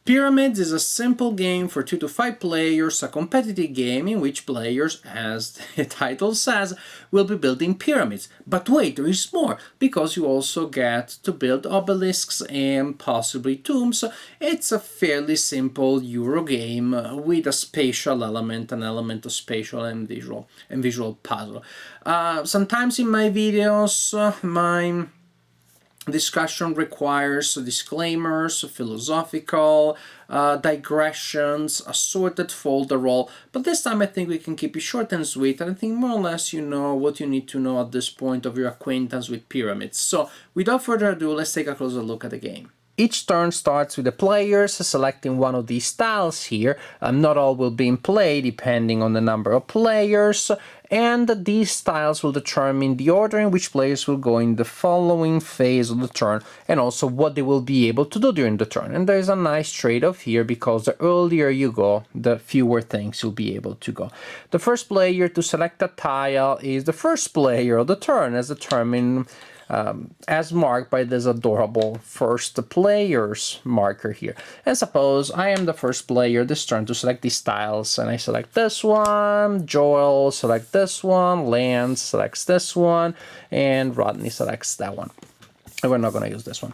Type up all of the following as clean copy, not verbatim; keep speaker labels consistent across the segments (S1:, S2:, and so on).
S1: Pyramids is a simple game for 2 to 5 players, a competitive game in which players, as the title says, will be building pyramids. But wait, there is more, because you also get to build obelisks and possibly tombs. It's a fairly simple Euro game with a spatial element, an element of spatial and visual puzzle. Sometimes in my videos, my discussion requires disclaimers, philosophical digressions, a sorted folder roll, but this time I think we can keep it short and sweet, and I think more or less you know what you need to know at this point of your acquaintance with pyramids. So without further ado, let's take a closer look at the game. Each turn starts with the players selecting one of these tiles here. Not all will be in play depending on the number of players, and these tiles will determine the order in which players will go in the following phase of the turn, and also what they will be able to do during the turn. And there's a nice trade-off here, because the earlier you go, the fewer things you'll be able to go. The first player to select a tile is the first player of the turn, as determined as marked by this adorable first player's marker here. And suppose I am the first player this turn to select these tiles, and I select this one, Joel selects this one, Lance selects this one, and Rodney selects that one. And we're not going to use this one.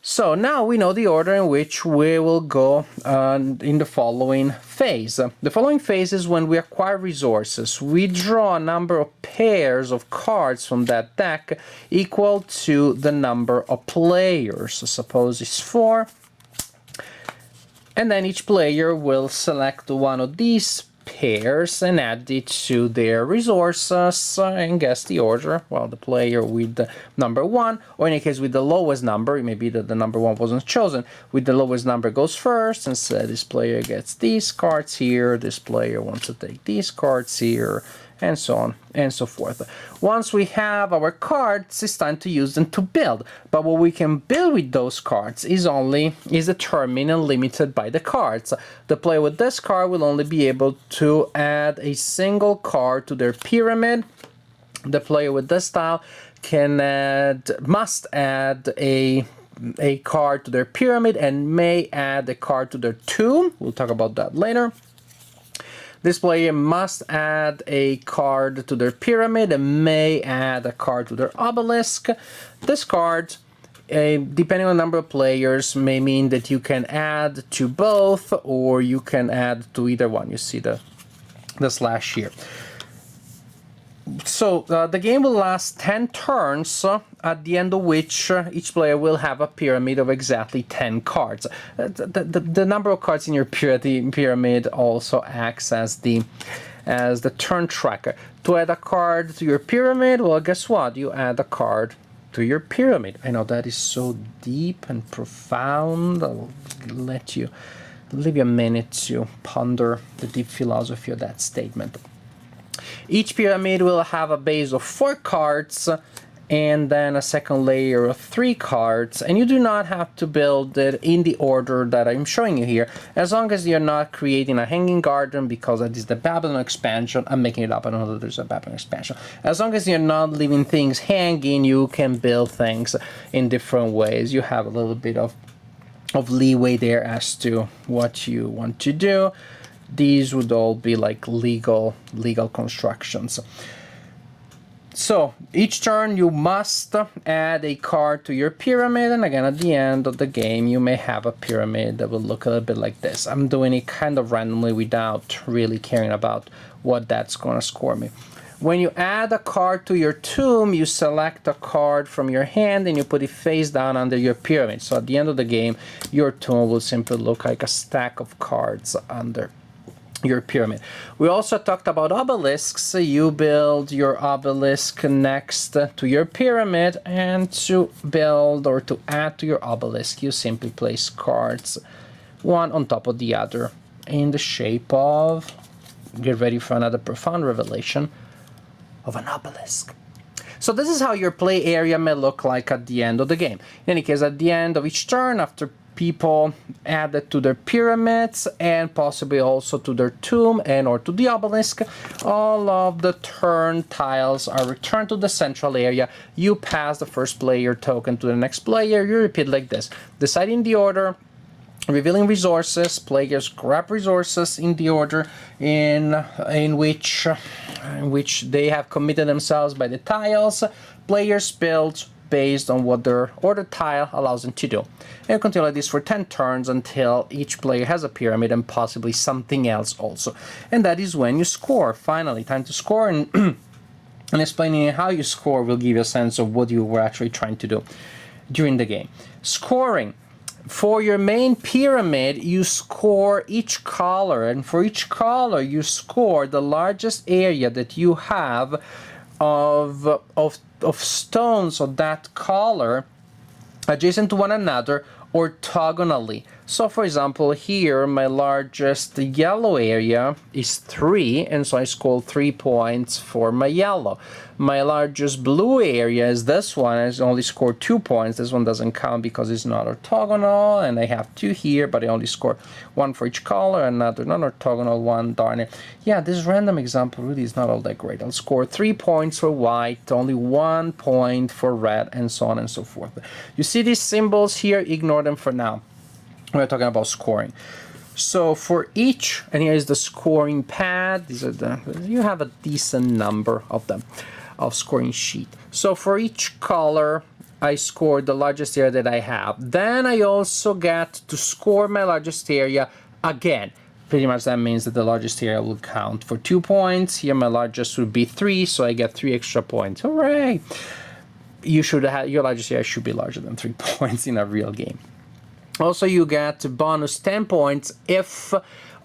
S1: So now we know the order in which we will go in the following phase. The following phase is when we acquire resources. We draw a number of pairs of cards from that deck equal to the number of players. So suppose it's 4. And then each player will select one of these pairs and add it to their resources and guess the order. Well, the player with the number 1, or in any case with the lowest number, it may be that the number 1 wasn't chosen, with the lowest number goes first, and so this player gets these cards here, this player wants to take these cards here, and so on and so forth. Once we have our cards, it's time to use them to build. But what we can build with those cards is determined and limited by the cards. The player with this card will only be able to add a single card to their pyramid. The player with this style must add a card to their pyramid and may add a card to their tomb. We'll talk about that later. This player must add a card to their pyramid and may add a card to their obelisk. This card, depending on the number of players, may mean that you can add to both, or you can add to either one. You see the slash here. So the game will last 10 turns, at the end of which each player will have a pyramid of exactly 10 cards. The number of cards in your pyramid also acts as the turn tracker. To add a card to your pyramid, well, guess what? You add a card to your pyramid. I know that is so deep and profound. I'll leave you a minute to ponder the deep philosophy of that statement. Each pyramid will have a base of 4 cards and then a second layer of 3 cards, and you do not have to build it in the order that I'm showing you here, as long as you're not creating a hanging garden, because that is the Babylon expansion. I'm making it up, I know that there's a Babylon expansion. As long as you're not leaving things hanging, you can build things in different ways. You have a little bit of leeway there as to what you want to do. These would all be like legal constructions. So each turn you must add a card to your pyramid, and again at the end of the game you may have a pyramid that will look a little bit like this. I'm doing it kind of randomly without really caring about what that's going to score me. When you add a card to your tomb, you select a card from your hand and you put it face down under your pyramid. So at the end of the game, your tomb will simply look like a stack of cards under your pyramid. We also talked about obelisks. You build your obelisk next to your pyramid, and to build or to add to your obelisk, you simply place cards one on top of the other in the shape of, get ready for another profound revelation, of an obelisk. So this is how your play area may look like at the end of the game. In any case, at the end of each turn, after people add it to their pyramids and possibly also to their tomb and or to the obelisk, all of the turn tiles are returned to the central area. You pass the first player token to the next player. You repeat like this, deciding the order Revealing resources, players grab resources in the order in which they have committed themselves by the tiles. Players build based on what their ordered tile allows them to do. And continue like this for 10 turns until each player has a pyramid and possibly something else also. And that is when you score. Finally, time to score, and and explaining how you score will give you a sense of what you were actually trying to do during the game. Scoring. For your main pyramid, you score each color, and for each color you score the largest area that you have of stones of that color adjacent to one another orthogonally. So for example, here my largest yellow area is 3, and so I score 3 points for my yellow. My largest blue area is this one. I only scored 2 points. This one doesn't count because it's not orthogonal, and I have 2 here, but I only score 1 for each color, another non-orthogonal one. Darn it. Yeah, this random example really is not all that great. I'll score 3 points for white, only 1 point for red, and so on and so forth. You see these symbols here? Ignore them for now. We're talking about scoring. So for each, and here is the scoring pad. These are you have a decent number of them, of scoring sheet. So for each color, I scored the largest area that I have. Then I also get to score my largest area again. Pretty much that means that the largest area will count for 2 points. Here my largest would be 3, so I get 3 extra points. Hooray! You should have, your largest area should be larger than 3 points in a real game. Also, you get bonus 10 points if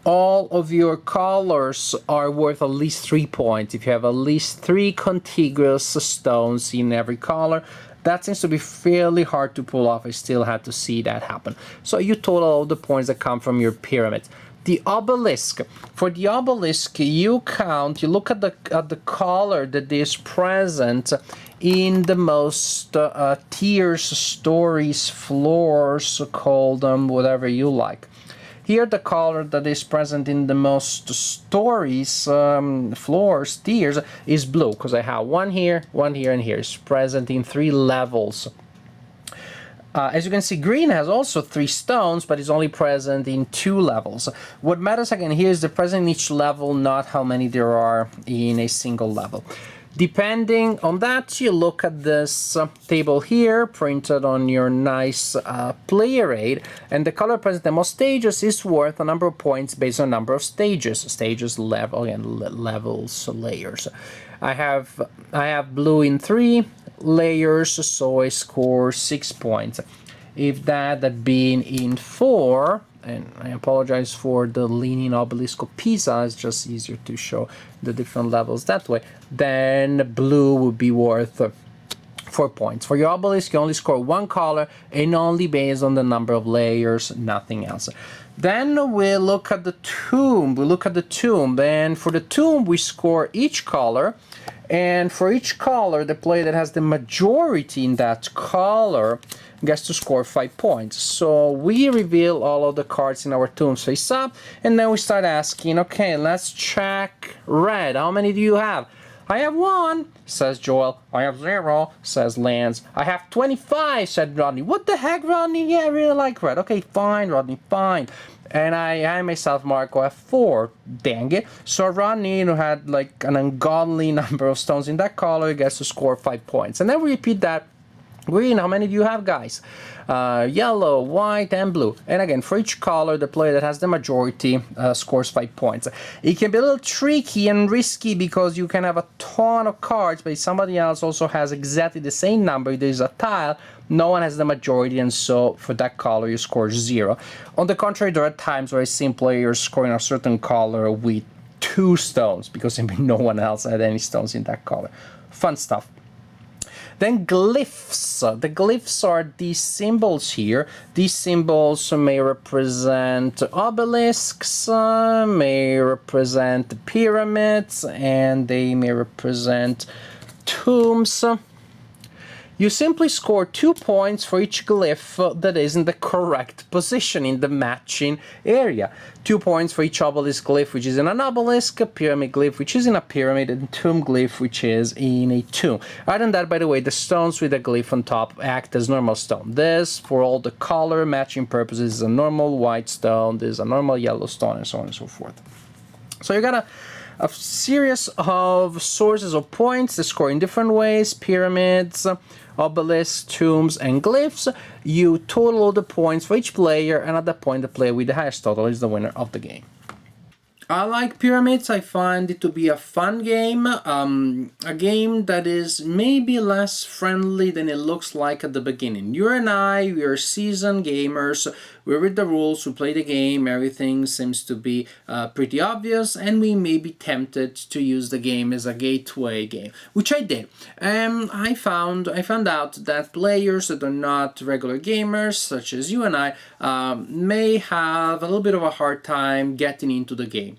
S1: all of your colors are worth at least 3 points. If you have at least 3 contiguous stones in every color, that seems to be fairly hard to pull off. I still had to see that happen. So you total all the points that come from your pyramid. The obelisk. For the obelisk, you count, you look at the color that is present in the most tiers, stories, floors, call them whatever you like. Here the color that is present in the most stories, floors, tiers is blue, because I have one here, and here. It's present in 3 levels. As you can see, green has also 3 stones, but is only present in 2 levels. What matters again here is the present in each level, not how many there are in a single level. Depending on that, you look at this table here, printed on your nice player aid, and the color present in most stages is worth a number of points based on number of stages. Stages, level, and levels, layers. I have blue in 3 layers, so I score 6 points. If that had been in 4, and I apologize for the leaning obelisk of Pisa, it's just easier to show the different levels that way, then blue would be worth 4 points. For your obelisk, you only score 1 color, and only based on the number of layers, nothing else. Then we look at the tomb. And for the tomb, we score each color. And for each color, the player that has the majority in that color gets to score 5 points. So we reveal all of the cards in our tombs face up, and then we start asking, okay, let's check red. How many do you have? I have 1, says Joel. I have 0, says Lance. I have 25, said Rodney. What the heck, Rodney? Yeah, I really like red. Okay, fine, Rodney, fine. And I myself, Marco, have 4. Dang it. So Rodney, who had like an ungodly number of stones in that color, gets to score 5 points. And then we repeat that. Green, how many do you have, guys? Yellow, white, and blue. And again, for each color, the player that has the majority scores 5 points. It can be a little tricky and risky because you can have a ton of cards, but if somebody else also has exactly the same number, there's a tile, no one has the majority, and so for that color, you score 0. On the contrary, there are times where I see players scoring a certain color with 2 stones because simply no one else had any stones in that color. Fun stuff. Then glyphs. The glyphs are these symbols here. These symbols may represent obelisks, may represent pyramids, and they may represent tombs. You simply score 2 points for each glyph that is in the correct position in the matching area. 2 points for each obelisk glyph which is in an obelisk, a pyramid glyph which is in a pyramid, and tomb glyph which is in a tomb. Other than that, by the way, the stones with a glyph on top act as normal stone. This, for all the color matching purposes, is a normal white stone, this is a normal yellow stone, and so on and so forth. So you got a series of sources of points that score in different ways: pyramids, obelisks, tombs, and glyphs. You total the points for each player, and at that point the player with the highest total is the winner of the game. I like pyramids. I find it to be a fun game, a game that is maybe less friendly than it looks like at the beginning. You and I, we are seasoned gamers, we read the rules, we play the game, everything seems to be pretty obvious, and we may be tempted to use the game as a gateway game, which I did. I found out that players that are not regular gamers, such as you and I, may have a little bit of a hard time getting into the game.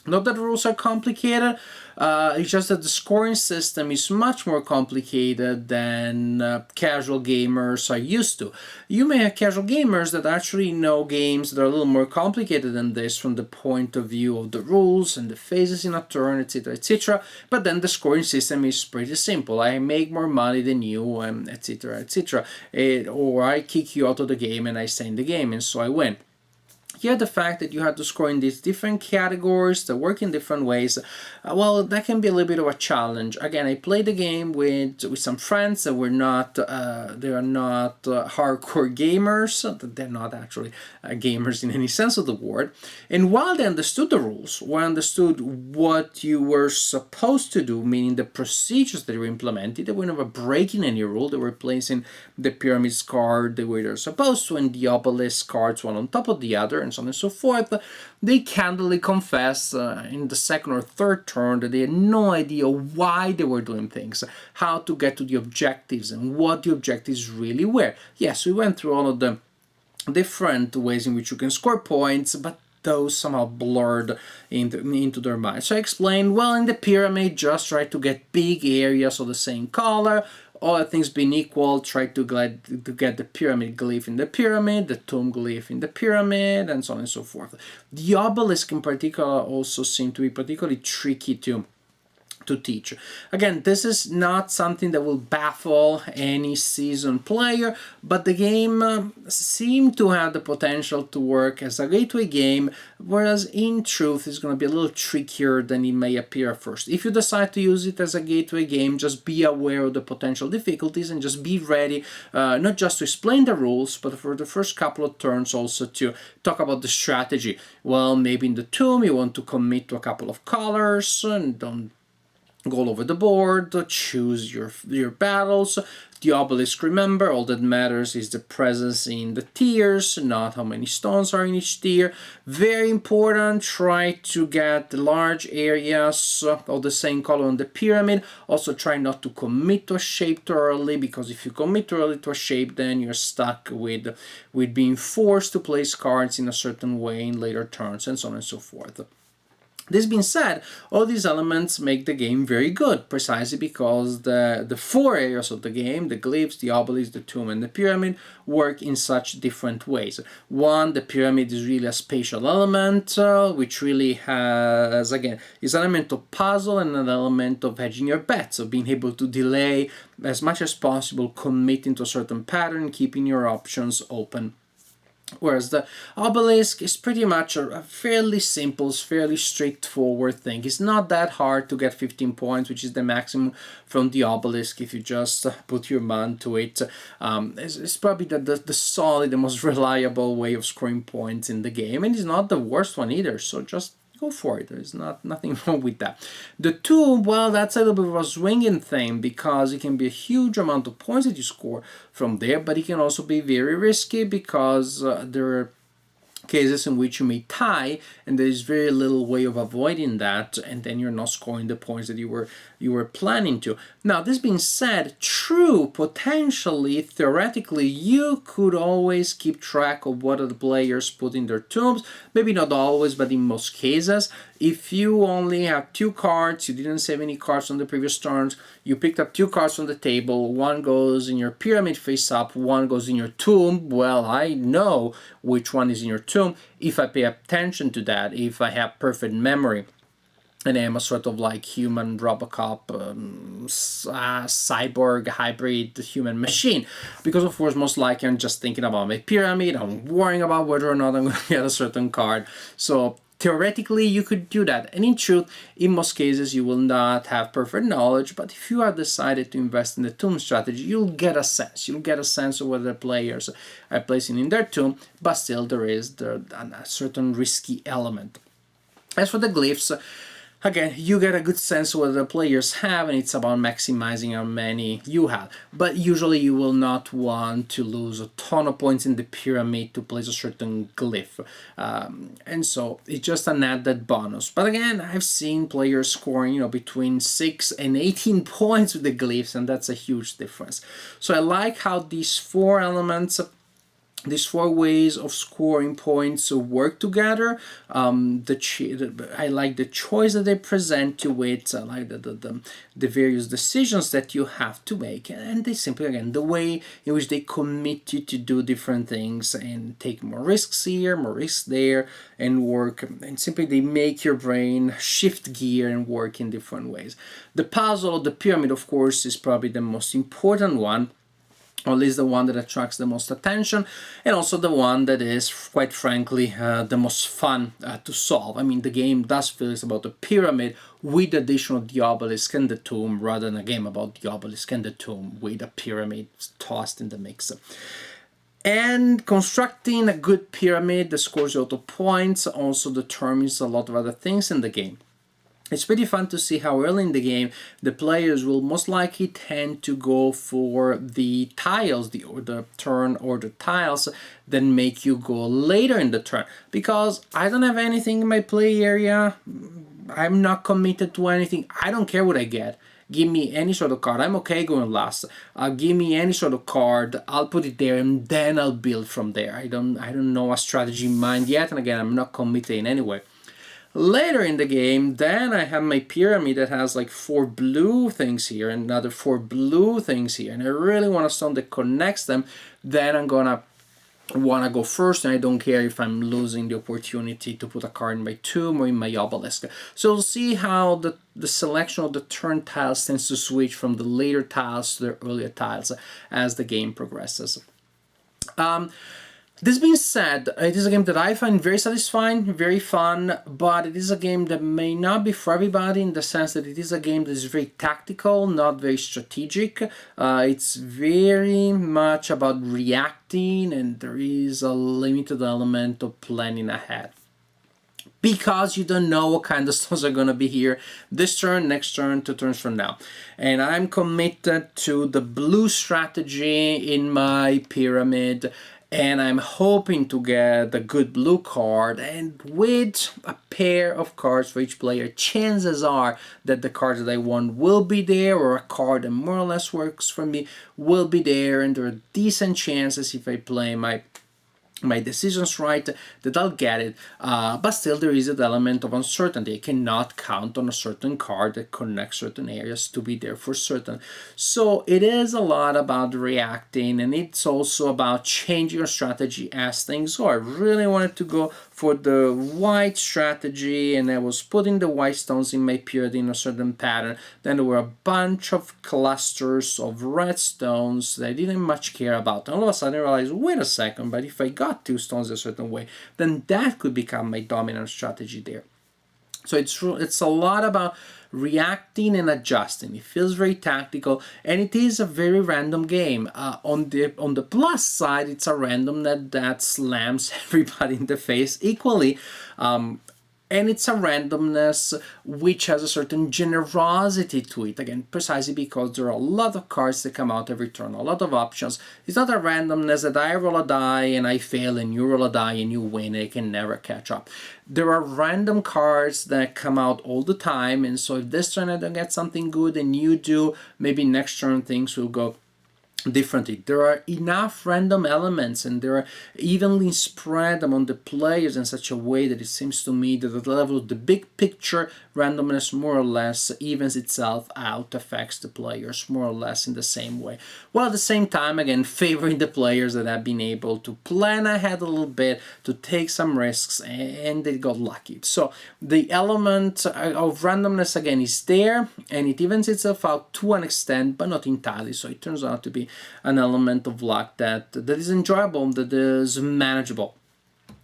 S1: Not that the rules are complicated, it's just that the scoring system is much more complicated than casual gamers are used to. You may have casual gamers that actually know games that are a little more complicated than this from the point of view of the rules and the phases in a turn, etc., etc. But then the scoring system is pretty simple. I make more money than you, etc., etc. Or I kick you out of the game and I stay in the game, and so I win. Here, the fact that you have to score in these different categories that work in different ways, well, that can be a little bit of a challenge. Again, I played the game with some friends that were not, they are not hardcore gamers. They're not actually gamers in any sense of the word. And while they understood the rules, while understood what you were supposed to do, meaning the procedures that were implemented, they were never breaking any rule. They were placing the pyramids card the way they're supposed to, and the obelisk cards one on top of the other, and so on and so forth. They candidly confess in the second or third turn that they had no idea why they were doing things, how to get to the objectives, and what the objectives really were. Yes, we went through all of the different ways in which you can score points, but those somehow blurred into their mind. So I explained, well, in the pyramid, just try to get big areas of the same color. All things being equal, try to get the pyramid glyph in the pyramid, the tomb glyph in the pyramid, and so on and so forth. The obelisk in particular also seemed to be particularly tricky to teach. Again, this is not something that will baffle any seasoned player, but the game seemed to have the potential to work as a gateway game, whereas in truth it's going to be a little trickier than it may appear at first. If you decide to use it as a gateway game, just be aware of the potential difficulties and just be ready, not just to explain the rules, but for the first couple of turns also to talk about the strategy. Well, maybe in the tomb you want to commit to a couple of colors and don't go all over the board, choose your battles. The obelisk, remember, all that matters is the presence in the tiers, not how many stones are in each tier. Very important, try to get large areas of the same color on the pyramid. Also try not to commit to a shape too early, because if you commit too early to a shape, then you're stuck with being forced to place cards in a certain way in later turns, and so on and so forth. This being said, all these elements make the game very good, precisely because the four areas of the game, the glyphs, the obelisk, the tomb, and the pyramid, work in such different ways. One, the pyramid is really a spatial element, which really has, again, is an element of puzzle and an element of hedging your bets, of being able to delay as much as possible, committing to a certain pattern, keeping your options open. Whereas the obelisk is pretty much a fairly simple, fairly straightforward thing. It's not that hard to get 15 points, which is the maximum from the obelisk if you just put your mind to it. It's probably the solid, the most reliable way of scoring points in the game, and it's not the worst one either, so just go for it. There's nothing wrong with that. The tomb, well, that's a little bit of a swinging thing, because it can be a huge amount of points that you score from there, but it can also be very risky because there are cases in which you may tie, and there is very little way of avoiding that, and then you're not scoring the points that you were planning to. Now, this being said, true, potentially, theoretically, you could always keep track of what the players put in their tombs. Maybe not always, but in most cases. If you only have 2 cards, you didn't save any cards on the previous turns, you picked up 2 cards on the table, one goes in your pyramid face up, one goes in your tomb, well, I know which one is in your tomb if I pay attention to that, if I have perfect memory. And I am a sort of like human Robocop, cyborg hybrid human machine. Because of course, most likely I'm just thinking about my pyramid, I'm worrying about whether or not I'm going to get a certain card. So theoretically, you could do that. And in truth, in most cases, you will not have perfect knowledge. But if you have decided to invest in the tomb strategy, you'll get a sense. You'll get a sense of what the players are placing in their tomb. But still, there is a certain risky element. As for the glyphs, again, you get a good sense of what the players have, and it's about maximizing how many you have. But usually you will not want to lose a ton of points in the pyramid to place a certain glyph. And so it's just an added bonus. But again, I've seen players scoring, between 6 and 18 points with the glyphs, and that's a huge difference. So I like how these 4 elements, these 4 ways of scoring points work together. I like the choice that they present to it. I like the various decisions that you have to make, and they simply, again, the way in which they commit you to do different things and take more risks here, more risks there, and work, and simply they make your brain shift gear and work in different ways. The puzzle of the pyramid, of course, is probably the most important one, or at least the one that attracts the most attention, and also the one that is, quite frankly, the most fun to solve. I mean, the game does feel about the pyramid with additional the obelisk and the tomb, rather than a game about the obelisk and the tomb with a pyramid tossed in the mix. And constructing a good pyramid that scores you auto points also determines a lot of other things in the game. It's pretty fun to see how early in the game the players will most likely tend to go for the tiles, the turn order tiles that make you go later in the turn. Because I don't have anything in my play area, I'm not committed to anything, I don't care what I get. Give me any sort of card, I'm okay going last. Give me any sort of card, I'll put it there and then I'll build from there. I don't know a strategy in mind yet, and again, I'm not committed in any way. Later in the game, then I have my pyramid that has like 4 blue things here and another 4 blue things here, and I really want a stone that connects them. Then I'm gonna want to go first, and I don't care if I'm losing the opportunity to put a card in my tomb or in my obelisk. So we'll see how the selection of the turn tiles tends to switch from the later tiles to the earlier tiles as the game progresses. This being said, it is a game that I find very satisfying, very fun, but it is a game that may not be for everybody, in the sense that it is a game that is very tactical, not very strategic. It's very much about reacting, and there is a limited element of planning ahead, because you don't know what kind of stones are going to be here this turn, next turn, 2 turns from now. And I'm committed to the blue strategy in my pyramid, and I'm hoping to get a good blue card, and with a pair of cards for each player, chances are that the cards that I want will be there, or a card that more or less works for me will be there, and there are decent chances, if I play my decisions right, that I'll get it, but still there is an element of uncertainty. I cannot count on a certain card that connects certain areas to be there for certain. So it is a lot about reacting, and it's also about changing your strategy as things go. I really wanted to go for the white strategy, and I was putting the white stones in my pyramid in a certain pattern. Then there were a bunch of clusters of red stones that I didn't much care about. And all of a sudden I realized, wait a second, but if I got 2 stones a certain way, then that could become my dominant strategy there. So it's a lot about reacting and adjusting. It feels very tactical, and it is a very random game. On the plus side, it's a random that slams everybody in the face equally. And and it's a randomness which has a certain generosity to it, again, precisely because there are a lot of cards that come out every turn, a lot of options. It's not a randomness that I roll a die and I fail and you roll a die and you win. It can never catch up. There are random cards that come out all the time, and so if this turn I don't get something good and you do, maybe next turn things will go differently. There are enough random elements and they're evenly spread among the players in such a way that it seems to me that at the level of the big picture, randomness more or less evens itself out, affects the players more or less in the same way. While at the same time, again, favoring the players that have been able to plan ahead a little bit, to take some risks, and they got lucky. So the element of randomness again is there, and it evens itself out to an extent, but not entirely. So it turns out to be an element of luck that is enjoyable, that is manageable.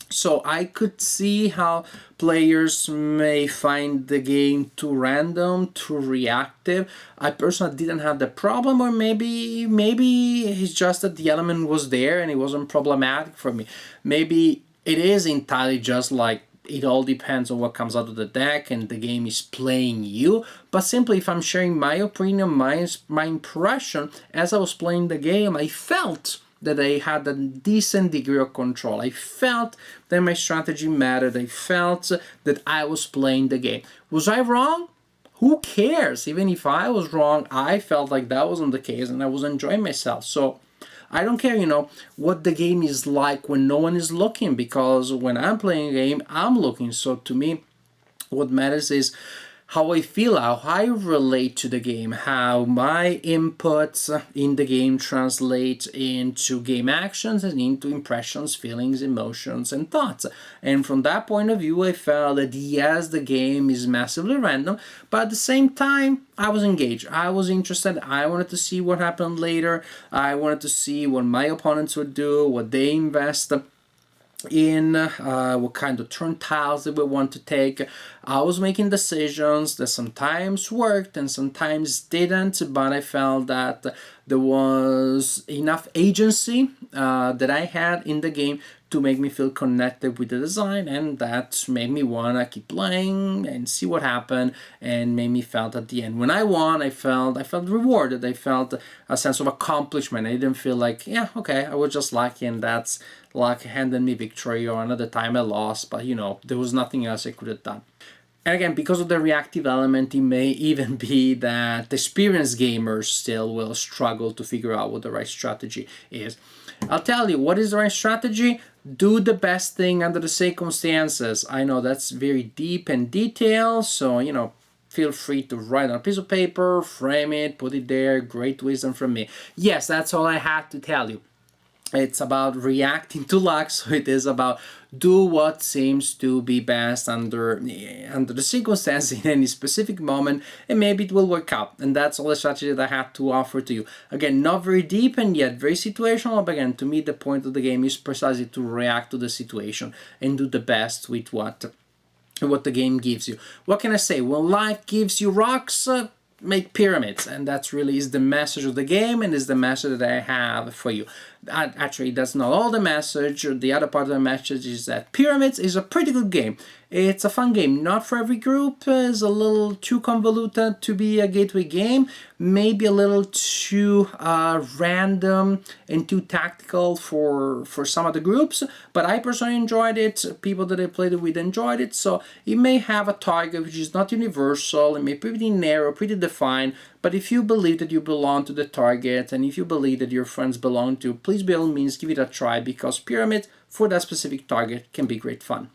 S1: So I could see how players may find the game too random, too reactive. I personally didn't have the problem, or maybe it's just that the element was there and it wasn't problematic for me. Maybe it is entirely just like it all depends on what comes out of the deck and the game is playing you, but simply if I'm sharing my opinion, my impression, as I was playing the game, I felt that I had a decent degree of control. I felt that my strategy mattered. I felt that I was playing the game. Was I wrong? Who cares? Even if I was wrong, I felt like that wasn't the case and I was enjoying myself. So I don't care, what the game is like when no one is looking, because when I'm playing a game, I'm looking. So to me, what matters is how I feel, how I relate to the game, how my inputs in the game translate into game actions and into impressions, feelings, emotions, and thoughts. And from that point of view, I felt that yes, the game is massively random, but at the same time, I was engaged. I was interested. I wanted to see what happened later. I wanted to see what my opponents would do, what they invest in, what kind of turn tiles they would want to take. I was making decisions that sometimes worked and sometimes didn't, but I felt that there was enough agency that I had in the game to make me feel connected with the design, and that made me want to keep playing and see what happened, and made me felt at the end when I won, I felt rewarded. I felt a sense of accomplishment. I didn't feel like, yeah, okay, I was just lucky and that's luck handed me victory, or another time I lost, but there was nothing else I could have done. And again, because of the reactive element, it may even be that experienced gamers still will struggle to figure out what the right strategy is. I'll tell you, what is the right strategy? Do the best thing under the circumstances. I know that's very deep and detailed, so, feel free to write on a piece of paper, frame it, put it there. Great wisdom from me. Yes, that's all I had to tell you. It's about reacting to luck, so it is about do what seems to be best under the circumstance in any specific moment, and maybe it will work out. And that's all the strategy that I have to offer to you. Again, not very deep and yet very situational, but again, to me the point of the game is precisely to react to the situation and do the best with what the game gives you. What can I say? When life gives you rocks, make pyramids, and that's really is the message of the game, and is the message that I have for you. Actually, that's not all the message. The other part of the message is that Pyramids is a pretty good game. It's a fun game, not for every group. It's a little too convoluted to be a gateway game, maybe a little too random and too tactical for some of the groups, but I personally enjoyed it. People that I played it with enjoyed it, so it may have a target which is not universal. It may be pretty narrow, pretty defined, but if you believe that you belong to the target, and if you believe that your friends belong to, please by all means give it a try, because Pyramid for that specific target can be great fun.